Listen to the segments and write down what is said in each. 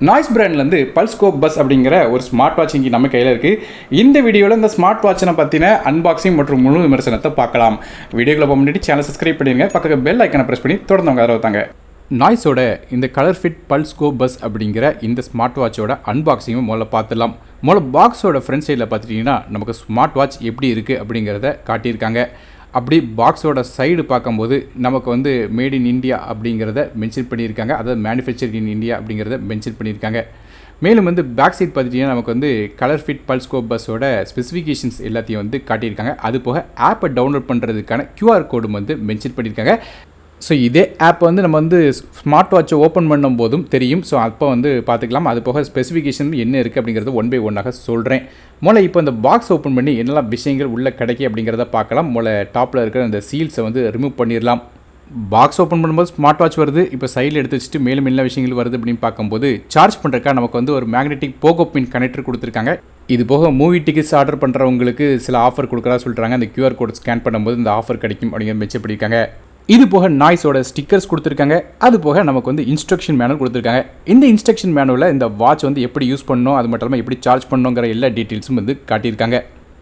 Noise பிராண்ட்லேருந்து pulse கோ bus அப்படிங்கிற ஒரு smart watch இங்கே நம்ம கையில் இருக்குது. இந்த வீடியோவில் இந்த ஸ்மார்ட் வாட்சை பற்றின அன்பாக்சிங் மற்றும் முழு விமர்சனத்தை பார்க்கலாம். வீடியோக்குள்ள போக முன்னாடி சேனல் சப்ஸ்கிரைப் பண்ணிடுங்க, பக்கத்தில் பெல் ஐக்கனை ப்ரெஸ் பண்ணி தொடர்ந்து அவங்க ஆதரவு தாங்க. நாய்ஸோட இந்த கலர்ஃபிட் பல்ஸ் கோ பஸ் அப்படிங்கிற இந்த ஸ்மார்ட் வாட்சோட அன்பாக்சிங்கும் முதல்ல பார்த்துடலாம். முதல்ல பாக்ஸோட ஃப்ரண்ட் சைடில் பார்த்துட்டிங்கன்னா நமக்கு ஸ்மார்ட் வாட்ச் எப்படி இருக்குது அப்படிங்கிறத காட்டியிருக்காங்க. அப்படி பாக்ஸோட சைடு பார்க்கும்போது நமக்கு மேட் இன் இந்தியா அப்படிங்கிறத மென்ஷன் பண்ணியிருக்காங்க. அதாவது மேனுஃபேக்சர் இன் இந்தியா அப்படிங்கிறத மென்ஷன் பண்ணியிருக்காங்க. மேலும் பேக் சைட் பார்த்துட்டிங்கன்னா நமக்கு கலர்ஃபிட் பல்ஸ் கோ பஸ்ஸோட ஸ்பெசிஃபிகேஷன்ஸ் எல்லாத்தையும் காட்டியிருக்காங்க. அது போக ஆப்பை டவுன்லோட் பண்ணுறதுக்கான QR கோடும் மென்ஷன் பண்ணியிருக்காங்க. ஸோ இதே ஆப் நம்ம ஸ்மார்ட் வாட்சை ஓப்பன் பண்ணும் போதும் தெரியும். ஸோ அப்போ பார்த்துக்கலாம். அது போக ஸ்பெசிஃபிகேஷன் என்ன இருக்குது அப்படிங்கிறது ஒன் பை ஒன்னாக சொல்கிறேன். மூளை இப்போ இந்த பாக்ஸ் ஓப்பன் பண்ணி என்னெல்லாம் விஷயங்கள் உள்ளே கிடைக்கும் அப்படிங்கிறத பார்க்கலாம். மூளை டாப்பில் இருக்கிற அந்த சீல்ஸை ரிமூவ் பண்ணிடலாம். பாக்ஸ் ஓப்பன் பண்ணும்போது ஸ்மார்ட் வாட்ச் வருது. இப்போ சைடில் எடுத்து வச்சுட்டு மேலும் என்ன விஷயங்கள் வருது அப்படின்னு பார்க்கும்போது சார்ஜ் பண்ணுறக்கா நமக்கு ஒரு மேக்னெட்டிக் போகோ பின் கனெக்டர் கொடுத்துருக்காங்க. இது போக மூவி டிக்கெட்ஸ் ஆர்டர் பண்ணுறவங்களுக்கு சில ஆஃபர் கொடுக்குறதா சொல்கிறாங்க. அந்த QR கோட் ஸ்கேன் பண்ணும்போது இந்த ஆஃபர் கிடைக்கும் அப்படிங்கிற மெச்சர் பண்ணியிருக்காங்க. இது போக நாய்ஸோட ஸ்டிக்கர்ஸ் கொடுத்துருக்காங்க. அது போக நமக்கு இன்ஸ்ட்ரக்ஷன் மேனுவல் கொடுத்துருக்காங்க. இந்த இன்ஸ்ட்ரக்ஷன் மேனுவலில் இந்த வாட்ச் எப்படி யூஸ் பண்ணணும், அது மட்டும் இல்லாமல் எப்படி சார்ஜ் பண்ணணுங்கிற எல்லா டீட்டெயில்ஸும் காட்டியிருக்காங்க.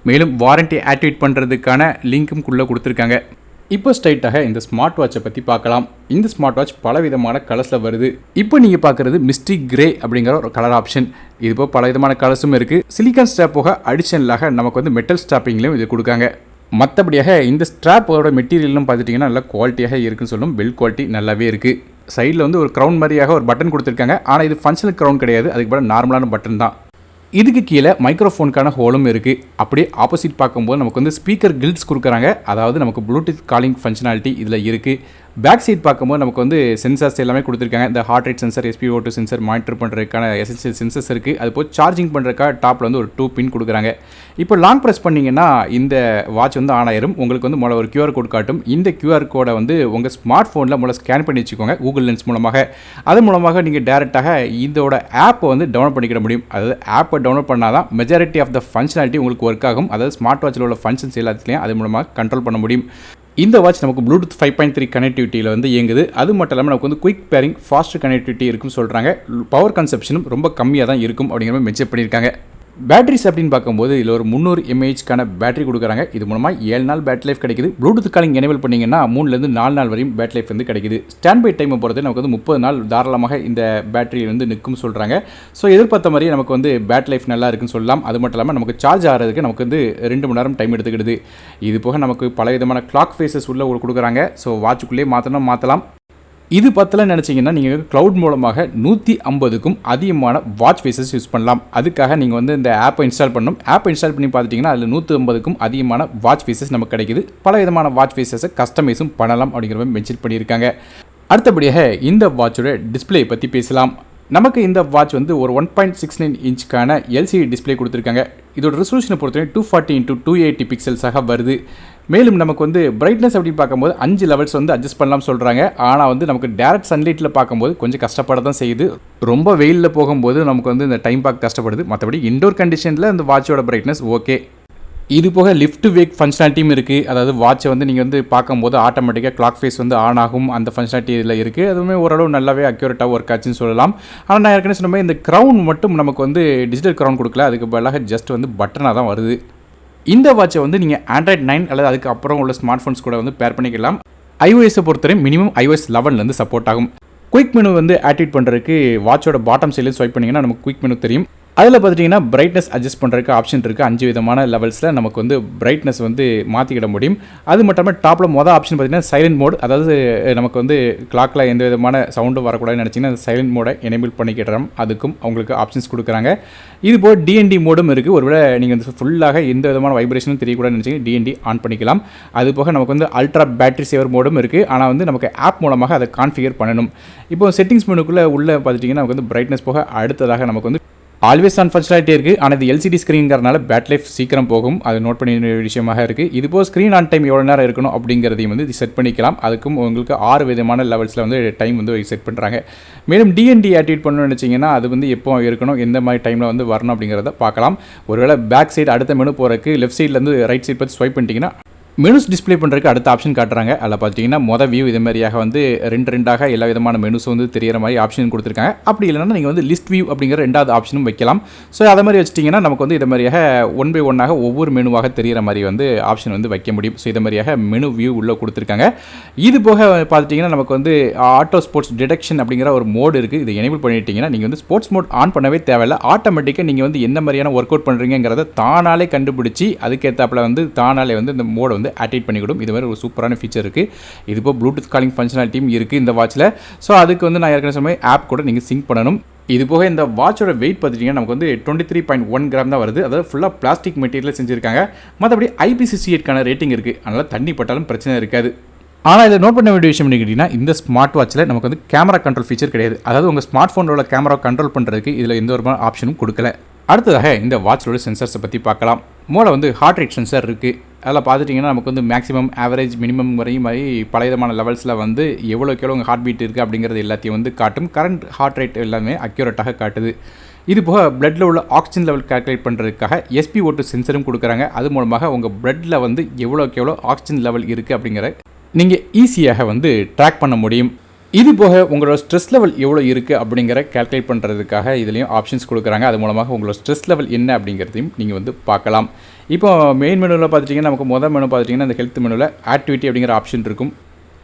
மேலும் வாரண்ட்டி ஆக்டிவேட் பண்ணுறதுக்கான லிங்க்கும் குள்ளே கொடுத்துருக்காங்க. இப்போ ஸ்ட்ரைட்டாக இந்த ஸ்மார்ட் வாட்சை பற்றி பார்க்கலாம். இந்த ஸ்மார்ட் வாட்ச் பல விதமான கலர்ஸில் வருது. இப்போ நீங்கள் பார்க்குறது மிஸ்டி கிரே அப்படிங்கிற ஒரு கலர் ஆப்ஷன். இது போக பல விதமான கலர்ஸும் இருக்குது. சிலிக்கான் ஸ்ட்ராப் போக அடிஷனலாக நமக்கு மெட்டல் ஸ்ட்ராப்பிங்லேயும் இது கொடுக்காங்க. மற்றபடியாக இந்த ஸ்ட்ராப்போட மெட்டீரியலும் பார்த்துட்டிங்கன்னா நல்லா குவாலிட்டியாக இருக்குன்னு சொல்லும். பில்ட் குவாலிட்டி நல்லாவே இருக்குது. சைடில் ஒரு க்ரௌன் மாதிரியாக ஒரு பட்டன் கொடுத்துருக்காங்க. ஆனால் இது ஃபங்க்ஷனல் க்ரௌன் கிடையாது, அதுக்கு பதிலாக நார்மலான பட்டன் தான். இதுக்கு கீழே மைக்ரோஃபோனுக்கான ஹோலும் இருக்குது. அப்படியே ஆப்போசிட் பார்க்கும்போது நமக்கு ஸ்பீக்கர் கில்ட்ஸ் கொடுக்குறாங்க. அதாவது நமக்கு ப்ளூடூத் காலிங் ஃபங்க்ஷனாலிட்டி இதில் இருக்குது. பேக் சைட் பார்க்கும்போது நமக்கு சென்சார்ஸ் எல்லாமே கொடுத்துருக்காங்க. இந்த heart rate sensor, SpO2 sensor monitor பண்ணுறதுக்கான எசென்சியல் சென்சர்ஸ் இருக்குது. அது போய் சார்ஜிங் பண்ணுறதுக்காக டாப்பில் ஒரு 2 பின் கொடுக்குறாங்க. இப்போ லாங் ப்ரெஸ் பண்ணிங்கன்னா இந்த வாட்ச் ஆன் ஆயிரும். உங்களுக்கு முதல்ல ஒரு QR கோட் காட்டும். இந்த QR கோடை உங்கள் ஸ்மார்ட் ஃபோனில் முதல்ல ஸ்கேன் பண்ணி வச்சுக்கோங்க கூகுள் லென்ஸ் மூலமாக. அது மூலமாக நீங்கள் டேரெக்டாக இதோட ஆப்பை டவுன்லோட் பண்ணிக்கிற முடியும். அதாவது ஆப்பை டவுன்லோட் பண்ணால் தான் மெஜாரிட்டி ஆஃப் த ஃபங்க்ஷனாலிட்டி உங்களுக்கு ஒர்க் ஆகும். அதாவது ஸ்மார்ட் வாட்சில் உள்ள ஃபங்க்ஷன்ஸ் எல்லாத்துலேயும் அது மூலமாக கண்ட்ரோல் பண்ண முடியும். இந்த வாட்ச் நமக்கு ப்ளூடூத் 5.3 கனெக்டிவிட்டியில் இயங்குது. அது மட்டும் இல்லாமல் நமக்கு குயிக் பேரிங், ஃபாஸ்ட் கனெக்டிவிட்டி இருக்குன்னு சொல்கிறாங்க. பவர் கன்சப்ஷனும் ரொம்ப கம்மியாக தான் இருக்கும் அப்படிங்கிற மாதிரி மென்ஷன் பண்ணியிருக்காங்க. பேட்டரிஸ் அப்படின்னு பார்க்கும்போது இதில் ஒரு 300 mAhக்கான பேட்டரி கொடுக்குறாங்க. இது மூலமாக 7 நாள் பேட்டரி லைஃப் கிடைக்குது. ப்ளூடூத் காலிங் எனேபிள் பண்ணிங்கன்னா 3லேருந்து 4 நாள் வரையும் பேட்டரி லைஃப் கிடைக்குது. ஸ்டாண்ட் பை டைமை பொறுத்து நமக்கு 30 நாள் தாராளமாக இந்த பேட்டரி நிற்கும் சொல்கிறாங்க. ஸோ எதிர்பார்த்த மாதிரி நமக்கு பேட்டரி லைஃப் நல்லா இருக்குன்னு சொல்லலாம். அது மட்டும் இல்லாமல் நமக்கு சார்ஜ் ஆகிறதுக்கு நமக்கு 2 மணி நேரம் டைம் எடுத்துக்கிடுது. இது போக நமக்கு பல விதமான கிளாக் ஃபேஸஸ் உள்ள கொடுக்குறாங்க. ஸோ வாட்சுக்குள்ளேயே மாற்றலாம். இது பத்தலன்னு நினச்சிங்கன்னா நீங்கள் க்ளவுட் மூலமாக 150க்கும் அதிகமான வாட்ச் ஃபேஸஸ் யூஸ் பண்ணலாம். அதுக்காக நீங்கள் இந்த ஆப்பை இன்ஸ்டால் பண்ணணும். ஆப்பை இன்ஸ்டால் பண்ணி பார்த்துட்டிங்கன்னா அதில் 150க்கும் அதிகமான வாட்ச் ஃபேஸஸ் நமக்கு கிடைக்குது. பல விதமான வாட்ச் ஃபேஸஸை கஸ்டமைஸும் பண்ணலாம் அப்படிங்கிற மாதிரி மென்ஷன் பண்ணியிருக்காங்க. அடுத்தபடியாக இந்த வாட்சோட டிஸ்பிளே பற்றி பேசலாம். நமக்கு இந்த வாட்ச் ஒரு 1.69 இன்ச்சுக்கான LCD டிஸ்பிளே கொடுத்துருக்காங்க. இதோட ரெசல்யூஷனை பொறுத்தவரை 240x280 பிக்சல்ஸாக வருது. மேலும் நமக்கு பிரைட்னஸ் அப்படின்னு பார்க்கும்போது 5 லெவல்ஸ் அட்ஜஸ்ட் பண்ணலாம் சொல்கிறாங்க. ஆனால் நமக்கு டேரக்ட் சன்லைட்டில் பார்க்கும்போது கொஞ்சம் கஷ்டப்பட தான் செய்யுது. ரொம்ப வெயிலில் போகும்போது நமக்கு இந்த டைம் பார்க்க கஷ்டப்படுது. மற்றபடி இன்டோர் கண்டிஷனில் இந்த வாட்சோட பிரைட்னஸ் ஓகே. இது போக லிஃப்ட் வேக் ஃபங்க்ஷனாலிட்டியும் இருக்குது. அதாவது வாட்சை நீங்கள் பார்க்கும்போது ஆட்டோமேட்டிக்காக கிளாக் ஃபேஸ் ஆன் ஆகும். அந்த ஃபங்க்ஷனாலிட்டி இதில் இருக்குது. அதுவுமே ஓரளவு நல்லாவே அக்யூரேட்டாக ஒர்க் ஆச்சுன்னு சொல்லலாம். ஆனால் நான் ஏற்கனவே சொன்ன இந்த க்ரௌன் மட்டும் நமக்கு டிஜிட்டல் க்ரௌன் கொடுக்கல. அதுக்கு பதிலாக ஜஸ்ட் பட்டனாக தான் வருது. இந்த வாட்சை நீங்கள் Android 9 அல்லது அதுக்கு அப்புறம் உள்ள ஸ்மார்ட் ஃபோன்ஸ் கூட பேர் பண்ணிக்கலாம். iOS பொறுத்தவரை மினிமம் iOS 11 சப்போர்ட் ஆகும். குயிக் மெனு ஆக்டிவேட் பண்ணுறதுக்கு வாட்சோட பாட்டம் சைடில் ஸ்வைப் பண்ணிங்கன்னா நமக்கு குயிக் மெனு தெரியும். அதில் பார்த்துட்டிங்கன்னா பிரைட்னஸ் அட்ஜஸ்ட் பண்ணுறதுக்கு ஆப்ஷன் இருக்குது. 5 விதமான லெவல்ஸில் நமக்கு பிரைட்னஸ் மாற்றிக்கிட முடியும். அது மட்டும் இல்லாமல் டாப்பில் மொதல் ஆப்ஷன் பார்த்திங்கன்னா சைலண்ட் மோட். அதாவது நமக்கு கிளாக்கில் எந்த விதமான சவுண்டும் வரக்கூடாதுன்னு நினச்சிங்கன்னா அந்த சைலண்ட் மோடை எனேபிள் பண்ணிக்கிடுறோம். அதுக்கும் அவங்களுக்கு ஆப்ஷன்ஸ் கொடுக்குறாங்க. இது போல் DND மோடும் இருக்குது. ஒருவேளை நீங்கள் ஃபுல்லாக எந்த விதமான வைப்ரேஷனும் தெரியக்கூடாதுன்னு நினச்சிங்கன்னா DND ஆன் பண்ணிக்கலாம். அது போக நமக்கு அல்ட்ரா பேட்டரி சேவர் மோடும் இருக்குது. ஆனால் நமக்கு ஆப் மூலமாக அதை கான்ஃபிகர் பண்ணணும். இப்போ செட்டிங்ஸ் மெனுக்குள்ளே உள்ளே பார்த்துட்டிங்கன்னா நமக்கு பிரைட்னஸ் போக அடுத்ததாக நமக்கு ஆல்வேஸ் ஆன் ஃபங்க்ஷனாலிட்டி இருக்குது. ஆனால் இது LCD ஸ்க்ரீன்கிறனால பேட்டரி லைஃப் சீக்கிரம் போகும். அது நோட் பண்ணி விஷயமாக இருக்குது. இது போல் ஸ்க்ரீன் ஆன் டைம் எவ்வளோ நேரம் இருக்கணும் அப்படிங்கிறதையும் இது செட் பண்ணிக்கலாம். அதுக்கும் உங்களுக்கு 6 விதமான லெவல்ஸில் டைம் செட் பண்ணுறாங்க. மேலும் DND ஆக்டிவேட் பண்ணணும்னு நினச்சிங்கன்னா அது எப்போ இருக்கணும், எந்த மாதிரி டைமில் வரணும் அப்படிங்கிறத பார்க்கலாம். ஒருவேளை பேக் சைடு அடுத்த மெனு போகிறதுக்கு லெஃப்ட் சைட்லேருந்து ரைட் சைட் பார்த்து ஸ்வைப் பண்ணிட்டீங்கன்னா மெனுஸ் டிஸ்ப்ளே பண்ணுறதுக்கு அடுத்த ஆப்ஷன் காட்டுறாங்க. அதில் பார்த்தீங்கன்னா மொதல் வியூ இதே மாதிரியாக வந்து ரெண்டாக எல்லா விதமான மெனுஸ் வந்து தெரியிற மாதிரி ஆப்ஷன் கொடுத்துருக்காங்க. அப்படி இல்லைன்னா நீங்கள் வந்து லிஸ்ட் வியூ அப்படிங்கிற ரெண்டாவது ஆப்ஷனும் வைக்கலாம். ஸோ அதை மாதிரி வச்சிட்டிங்கன்னா நமக்கு வந்து இதை மாதிரியாக ஒன் பை ஒன்னாக ஒவ்வொரு மெனுவாக தெரிகிற மாதிரி வந்து ஆப்ஷன் வந்து வைக்க முடியும். ஸோ இதை மாதிரியாக மெனு வியூ உள்ளே கொடுத்துருக்காங்க. இது போக பார்த்துட்டிங்கன்னா நமக்கு வந்து ஆட்டோ ஸ்போர்ட்ஸ் டிடெக்ஷன் அப்படிங்கிற ஒரு மோடு இருக்குது. இதை எனேபிள் பண்ணிட்டீங்கன்னா நீங்கள் வந்து ஸ்போர்ட்ஸ் மோட் ஆன் பண்ணவே தேவையில்லை. ஆட்டோமேட்டிக்காக நீங்கள் வந்து என்ன மாதிரியான ஒர்க் அவுட் பண்ணுறீங்கிறத தானாலே கண்டுபிடிச்சி அதுக்கேற்றாப்பில் வந்து தானாலே வந்து இந்த மோடை வந்து ஆக்டிவேட் பண்ணிவிடும். இது மாதிரி ஒரு சூப்பரான ஃபீச்சர் இருக்குது. இது இப்போ ப்ளூடூத் காலிங் ஃபங்க்ஷனாலிட்டியும் இருக்குது இந்த வாட்சில். ஸோ அதுக்கு வந்து நான் ஏற்கனவே சொன்ன ஆப் கூட நீங்கள் சிங்க் பண்ணணும். இது போக இந்த வாட்சோட வெயிட் பார்த்துட்டிங்கன்னா நமக்கு வந்து 23.1 கிராம் தான் வருது. அதாவது ஃபுல்லாக பிளாஸ்டிக் மெட்டீரியல் செஞ்சுருக்காங்க. மற்றபடி IP68க்கான ரேட்டிங் இருக்குது. அதனால் தண்ணி பட்டாலும் பிரச்சனை இருக்காது. ஆனால் இதில் நோட் பண்ண வேண்டிய விஷயம் கேட்டிங்கன்னா இந்த ஸ்மார்ட் வாட்சில் நமக்கு வந்து கேமரா கண்ட்ரோல் ஃபீச்சர் கிடையாது. அதாவது உங்கள் ஸ்மார்ட் ஃபோனோட கேமரா கண்ட்ரோல் பண்ணுறதுக்கு இதில் எந்த ஒரு ஆப்ஷனும் கொடுக்கல. அடுத்ததாக இந்த வாட்சோட சென்சர்ஸை பற்றி பார்க்கலாம். மூலம் வந்து ஹார்ட் ரேட் சென்சர் இருக்குது. அதில் பார்த்துட்டிங்கன்னா நமக்கு வந்து மேக்ஸிமம் ஆவரேஜ் மினிமம் வரையும் மாதிரி பல விதமான லெவல்ஸில் வந்து எவ்வளோக்கு உங்கள் ஹார்ட் பீட் இருக்குது அப்படிங்கிறது எல்லாத்தையும் வந்து காட்டும். கரண்ட் ஹார்ட் ரேட் எல்லாமே அக்யூரேட்டாக காட்டுது. இது போக பிளட்டில் உள்ள ஆக்சிஜன் லெவல் கால்குலேட் பண்ணுறதுக்காக SpO2 சென்சரும் கொடுக்குறாங்க. அது மூலமாக உங்கள் பிளட்டில் வந்து எவ்வளோ ஆக்சிஜன் லெவல் இருக்குது அப்படிங்கிற நீங்கள் ஈஸியாக வந்து ட்ராக் பண்ண முடியும். இது போக உங்களோட ஸ்ட்ரெஸ் லெவல் எவ்வளோ இருக்குது அப்படிங்கிற கால்குலேட் பண்ணுறதுக்காக இதுலேயும் ஆப்ஷன்ஸ் கொடுக்குறாங்க. அது மூலமாக உங்களோட ஸ்ட்ரெஸ் லெவல் என்ன அப்படிங்கிறதையும் நீங்கள் வந்து பார்க்கலாம். இப்போ மெயின் மெனுவில் பார்த்துட்டிங்கன்னா நமக்கு மொதல் மெனு பார்த்துட்டிங்கன்னா இந்த ஹெல்த் மெனுவில் ஆக்டிவிட்டி அப்படிங்கிற ஆப்ஷன் இருக்கும்.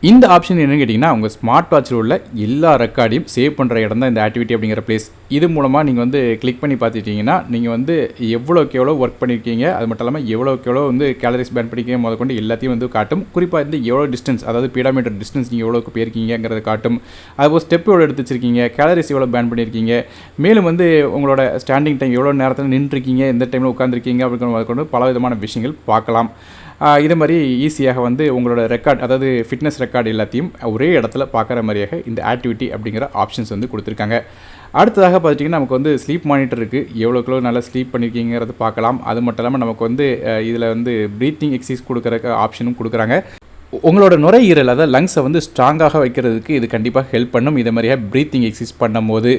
இந்த ஆப்ஷன் என்னென்னு கேட்டிங்கன்னா உங்கள் ஸ்மார்ட் வாட்சில் உள்ள எல்லா ரெக்கார்டையும் சேவ் பண்ணுற இடம் தான் இந்த ஆக்டிவிட்டி அப்படிங்கிற பிளேஸ். இது மூலமாக நீங்கள் வந்து கிளிக் பண்ணி பார்த்துட்டிங்கன்னா நீங்கள் வந்து எவ்வளோக்கு எவ்வளோ ஒர்க் பண்ணியிருக்கீங்க, அது மட்டும் இல்லாமல் எவ்வளோக்கு எவ்வளோ வந்து கேலரிஸ் பேர்ன் பண்ணியிருக்கீங்க முதற்கொண்டு எல்லாத்தையும் வந்து காட்டும். குறிப்பாக வந்து எவ்வளோ டிஸ்டன்ஸ், அதாவது பீடாமீட்டர் டிஸ்டன்ஸ் நீங்கள் எவ்வளோக்கு போயிருக்கீங்கிறத காட்டும். அதுபோல் ஸ்டெப் எவ்வளோ எடுத்து வச்சிருக்கீங்க, கேலரிஸ் எவ்வளோ பேர்ன் பண்ணியிருக்கீங்க, மேலும் வந்து உங்களோட ஸ்டாண்டிங் டைம் எவ்வளோ நேரத்தில் நின்றுருக்கீங்க, எந்த டைமில் உட்காந்துருக்கீங்க அப்படிங்கிற முதற்கொண்டு பல விதமான விஷயங்கள் பார்க்கலாம். இது மாதிரி ஈஸியாக வந்து உங்களோட ரெக்கார்ட், அதாவது ஃபிட்னஸ் ரெக்கார்டு எல்லாத்தையும் ஒரே இடத்துல பார்க்குற மாதிரியாக இந்த ஆக்டிவிட்டி அப்படிங்கிற ஆப்ஷன்ஸ் வந்து கொடுத்துருக்காங்க. அடுத்ததாக பார்த்துட்டிங்கன்னா நமக்கு வந்து ஸ்லீப் மானிட்டர் இருக்குது. எவ்வளோக்குள்ள நல்லா ஸ்லீப் பண்ணியிருக்கீங்கிறத பார்க்கலாம். அது மட்டும் இல்லாமல் நமக்கு வந்து இதில் வந்து ப்ரீத்திங் எக்ஸசைஸ் கொடுக்குற ஆப்ஷனும் கொடுக்குறாங்க. உங்களோட நுரையீரல் அதாவது லங்ஸை வந்து ஸ்ட்ராங்காக வைக்கிறதுக்கு இது கண்டிப்பாக ஹெல்ப் பண்ணும். இதை மாதிரியாக ப்ரீத்திங் எக்ஸசைஸ் பண்ணும்போது.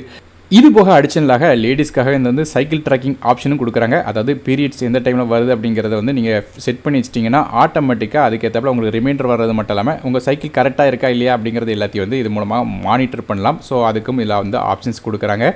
இது போக அடிஷனலாக லேடிஸ்க்காக இந்த வந்து சைக்கிள் ட்ராக்கிங் ஆப்ஷனும் கொடுக்குறாங்க. அதாவது பீரியட்ஸ் எந்த டைமில் வருது அப்படிங்கிறத வந்து நீங்கள் செட் பண்ணி வச்சிட்டிங்கன்னா ஆட்டோமேட்டிக்காக அதுக்கேற்றப்பல உங்களுக்கு ரிமைண்டர் வர்றது மட்டும் இல்லாமல் உங்கள் சைக்கிள் கரெக்டாக இருக்கா இல்லையா அப்படிங்கிறது எல்லாத்தையும் வந்து இது மூலமாக மானிட்டர் பண்ணலாம். ஸோ அதுக்கும் இதில் வந்து ஆப்ஷன்ஸ் கொடுக்குறாங்க.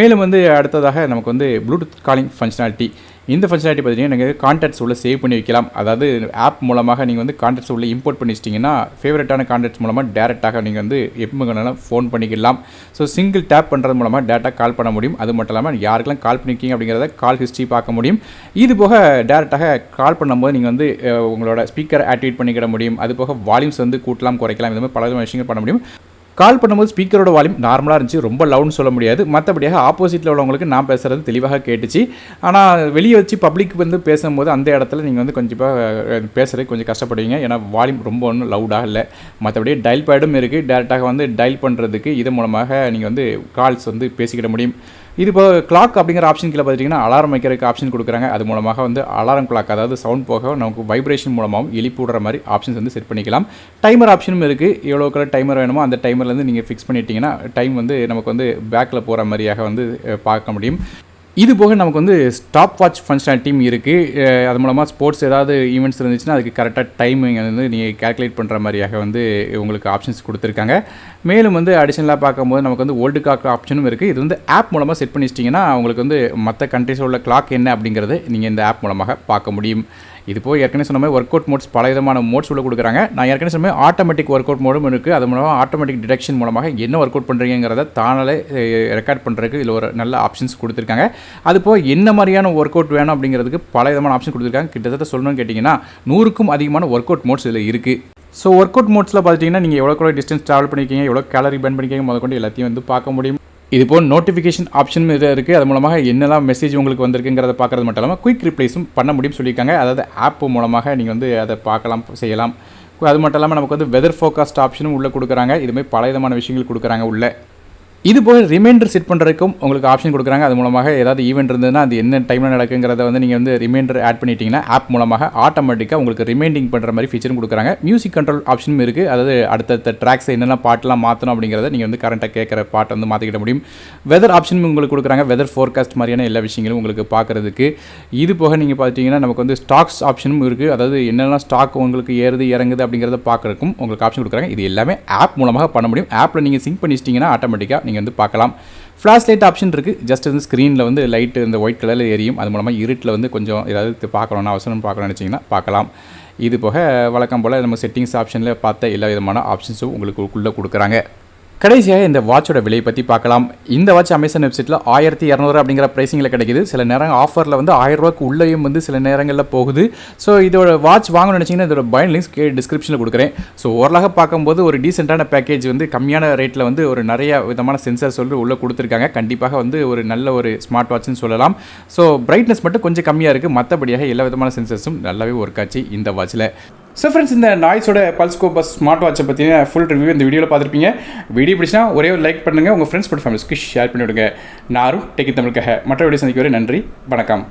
மேலும் வந்து அடுத்ததாக நமக்கு வந்து ப்ளூடூத் காலிங் ஃபங்க்ஷனாலிட்டி. இந்த ஃபங்க்ஷனாலிட்டி பார்த்தீங்கன்னா நீங்கள் கான்டாக்ட்ஸ் உள்ள சேவ் பண்ணி வைக்கலாம். அதாவது ஆப் மூலமாக நீங்கள் வந்து கான்டாக்ட்ஸ் உள்ள இம்போர்ட் பண்ணி வச்சிட்டிங்கன்னா ஃபேவரட்டான கான்டாக்ட்ஸ் மூலமாக டேரெக்டாக நீங்கள் வந்து எப்போ வேணாலும் ஃபோன் பண்ணிக்கலாம். ஸோ சிங்கிள் டேப் பண்ணுறது மூலமாக டேரெக்டாக கால் பண்ண முடியும். அது மட்டும் இல்லாமல் யாருக்கெல்லாம் கால் பண்ணியிருக்கீங்க அப்படிங்கிறத கால் ஹிஸ்ட்ரி பார்க்க முடியும். இது போக டேரெக்டாக கால் பண்ணும்போது நீங்கள் வந்து உங்களோட ஸ்பீக்கரை ஆக்டிவேட் பண்ணிக்கிட முடியும். அது போக வால்யூம்ஸ் வந்து கூட்டலாம் குறைக்கலாம். இந்த மாதிரி பல விதமான விஷயங்கள் பண்ண முடியும். கால் பண்ணும்போது ஸ்பீக்கரோட வால்யூம் நார்மலாக இருந்துச்சு, ரொம்ப லவுட்னு சொல்ல முடியாது. மற்றபடியாக ஆப்போசிட்டில் உள்ளவங்களுக்கு நான் பேசுகிறது தெளிவாக கேட்டுச்சு. ஆனால் வெளியே வச்சு பப்ளிக் வந்து பேசும்போது அந்த இடத்துல நீங்கள் வந்து கொஞ்சமாக பேசுகிறதுக்கு கொஞ்சம் கஷ்டப்படுவீங்க. ஏன்னா வால்யூம் ரொம்ப ஒன்றும் லவுடாக இல்லை. மற்றபடி டயல் பேடும் இருக்குது. டேரெக்டாக வந்து டயல் பண்ணுறதுக்கு இது மூலமாக நீங்கள் வந்து கால்ஸ் வந்து பேசிக்கிட முடியும். இது இப்போ கிளாக் அப்படிங்கிற ஆப்ஷன் கீழே பார்த்துட்டிங்கன்னா அலாரம் வைக்கிறதுக்கு ஆப்ஷன் கொடுக்குறாங்க. அது மூலமாக வந்து அலாரம் கிளாக், அதாவது சவுண்ட் போக நமக்கு வைப்ரேஷன் மூலமாகவும் எழுப்பி விடுற மாதிரி ஆப்ஷன்ஸ் வந்து செட் பண்ணிக்கலாம். டைமர் ஆப்ஷனும் இருக்குது. எவ்வளோ டைமர் வேணுமோ அந்த டைமர்லேருந்து நீங்கள் ஃபிக்ஸ் பண்ணிட்டீங்கன்னா டைம் வந்து நமக்கு வந்து பேக்கில் போகிற மாதிரியாக வந்து பார்க்க முடியும். இது போக நமக்கு வந்து ஸ்டாப் வாட்ச் ஃபங்க்ஷனாலிட்டியும் இருக்குது. அது மூலமாக ஸ்போர்ட்ஸ் ஏதாவது ஈவெண்ட்ஸ் இருந்துச்சுன்னா அதுக்கு கரெக்டாக டைமிங் வந்து நீங்கள் கேல்குலேட் பண்ணுற மாதிரியாக வந்து உங்களுக்கு ஆப்ஷன்ஸ் கொடுத்துருக்காங்க. மேலும் வந்து அடிஷனலாக பார்க்கும்போது நமக்கு வந்து ஓல்டு கிளாக் ஆப்ஷனும் இருக்குது. இது வந்து ஆப் மூலமாக செட் பண்ணி வச்சிட்டிங்கன்னா உங்களுக்கு வந்து மற்ற கண்ட்ரீஸில் உள்ள கிளாக் என்ன அப்படிங்கிறது நீங்கள் இந்த ஆப் மூலமாக பார்க்க முடியும். இது போய் ஏற்கனவே சொன்ன மாதிரி ஒர்க் அவுட் மோட்ஸ் பல விதமான மோட்ஸ் உள்ள கொடுக்குறாங்க. நான் ஏற்கனவே சொன்ன மாதிரி ஆட்டோமேட்டிக் ஒர்க் அவுட் மோடும் இருக்குது. அது மூலமாக ஆட்டோமேட்டிக் டிடெக்ஷன் மூலமாக என்ன ஒர்க் அவுட் பண்ணுறீங்கிறத தானாலே ரெக்கார்ட் பண்ணுறதுக்கு இதில் ஒரு நல்ல ஆப்ஷன்ஸ் கொடுத்துருக்காங்க. அது போக என்ன மாதிரியான ஒர்க் அவுட் வேணும் அப்படிங்கிறதுக்கு பல விதமான ஆப்ஷன் கொடுத்துருக்காங்க. கிட்டத்தட்ட சொல்லணும்னு கேட்டிங்கன்னா 100க்கும் அதிகமான ஒர்க் அவுட் மோட்ஸ் இதில் இருக்குது. ஸோ ஒர்க் அவுட் மோட்ஸில் பார்த்துட்டிங்கன்னா நீங்கள் எவ்வளோ டிஸ்டன்ஸ் ட்ராவல் பண்ணியிருக்கீங்க, எவ்வளோ கேலரி பர்ன் பண்ணியிருக்கீங்க முதற்கொண்டு எல்லாத்தையும் வந்து பார்க்க முடியும். இது போல் நோட்டிஃபிகேஷன் ஆப்ஷனும் இதில் இருக்குது. அது மூலமாக என்னெல்லாம் மெசேஜ் உங்களுக்கு வந்திருக்குங்கிறத பார்க்குறது மட்டும் இல்லாமல் குயிக் ரிப்ளைஸும் பண்ண முடியும்னு சொல்லியிருக்காங்க. அதாவது ஆப் மூலமாக நீங்கள் வந்து அதை பார்க்கலாம், செய்யலாம். அது மட்டும் இல்லாமல் நமக்கு வந்து வெதர் ஃபோகாஸ்ட் ஆப்ஷனும் உள்ளே கொடுக்குறாங்க. இதுமாதிரி பல விதமான விஷயங்கள் கொடுக்குறாங்க உள்ளே. இது போக ரிமைண்டர் செட் பண்ணுறதுக்கும் உங்களுக்கு ஆப்ஷன் கொடுக்குறாங்க. அது மூலமாக ஏதாவது ஈவெண்ட் இருந்ததுன்னா அது என்ன டைமில் நடக்குங்கிறத வந்து நீங்கள் வந்து ரிமைண்டர் ஆட் பண்ணிட்டீங்கன்னா ஆப் மூலமாக ஆட்டோமேட்டிக்காக உங்களுக்கு ரிமைண்டிங் பண்ணுற மாதிரி ஃபீச்சரும் கொடுக்குறாங்க. மியூசிக் கண்ட்ரோல் ஆப்ஷனும் இருக்குது. அதாவது அடுத்த ட்ராக்ஸ் என்னென்ன பாட்டெலாம் மாற்றணும் அப்படிங்கிறத நீங்கள் வந்து கரண்ட்டாக கேட்குற பாட்டை வந்து மாற்றிக்கிட முடியும். வெதர் ஆப்ஷனும் உங்களுக்கு கொடுக்குறாங்க. வெதர் ஃபோர்காஸ்ட் மாதிரியான எல்லா விஷயங்களும் உங்களுக்கு பார்க்குறதுக்கு. இது போக நீங்கள் பார்த்தீங்கன்னா நமக்கு வந்து ஸ்டாக்ஸ் ஆப்ஷனும் இருக்குது. அதாவது என்னெல்லாம் ஸ்டாக் உங்களுக்கு ஏறுது இறங்குது அப்படிங்கிறத பார்க்குறதுக்கும் உங்களுக்கு ஆப்ஷன் கொடுக்குறாங்க. இது எல்லாமே ஆப் மூலமாக பண்ண முடியும். ஆப்பில் நீங்கள் சிங்க் பண்ணி வச்சிட்டிங்கன்னா ஆட்டோமேட்டிக்காக நீங்கள் வந்து பார்க்கலாம். ஃப்ளாஷ் லைட் ஆப்ஷன் இருக்குது. ஜஸ்ட் வந்து ஸ்க்ரீனில் வந்து லைட்டு இந்த ஒயிட் கலரில் எரியும். அது மூலமாக இருட்டில் வந்து கொஞ்சம் ஏதாவது பார்க்கணும்னா அவசரம் பார்க்கணும்னு நினச்சிங்கன்னா பார்க்கலாம். இது போக வழக்கம் போல் நம்ம செட்டிங்ஸ் ஆப்ஷனில் பார்த்த எல்லா விதமான ஆப்ஷன்ஸும் உங்களுக்கு கொடுக்குறாங்க. கடைசியாக இந்த வாட்சோட விலையை பற்றி பார்க்கலாம். இந்த வாட்ச் அமேசான் வெப்சைட்டில் 1200 அப்படிங்கிற ப்ரைஸிங்கில் கிடைக்குது. சில நேரம் ஆஃபரில் வந்து 1000 ரூபாய்க்கு உள்ளேயும் வந்து சில நேரங்களில் போகுது. ஸோ இதோட வாட்ச் வாங்கணும்னு நினச்சிங்கன்னா இதோட பைண்ட் லிங்க்ஸ் டிஸ்கிரிப்ஷனில் கொடுக்குறேன். ஸோ ஓரளவு பார்க்கும்போது ஒரு டீசெண்டான பேக்கேஜ் வந்து கம்மியான ரேட்டில் வந்து ஒரு நிறைய விதமான சென்சார்ஸ் வந்து உள்ளே கொடுத்துருக்காங்க. கண்டிப்பாக வந்து ஒரு நல்ல ஒரு ஸ்மார்ட் வாட்ச்னு சொல்லலாம். ஸோ பிரைட்னஸ் மட்டும் கொஞ்சம் கம்மியாக இருக்குது. மற்றபடியாக எல்லா விதமான சென்சார்ஸும் நல்லாவே ஒர்க் ஆச்சு இந்த வாட்சில். ஸோ ஃப்ரெண்ட்ஸ், இந்த நாய்ஸோட பல்ஸ் கோ பஸ் ஸ்மார்ட் வாட்சை பற்றின ஃபுல் ரிவ்யூ இந்த வீடியோவில் பார்த்துருப்பீங்க. வீடியோ பிடிச்சினா ஒரே ஒரு லைக் பண்ணுங்கள். உங்கள் ஃப்ரெண்ட்ஸ் மற்றும் ஃபேமிலிஸ்க்கு ஷேர் பண்ணிவிடுங்க. நானும் டெக்கி தமிழுக்காக மற்ற வீடியோ சந்திக்க வரை நன்றி, வணக்கம்.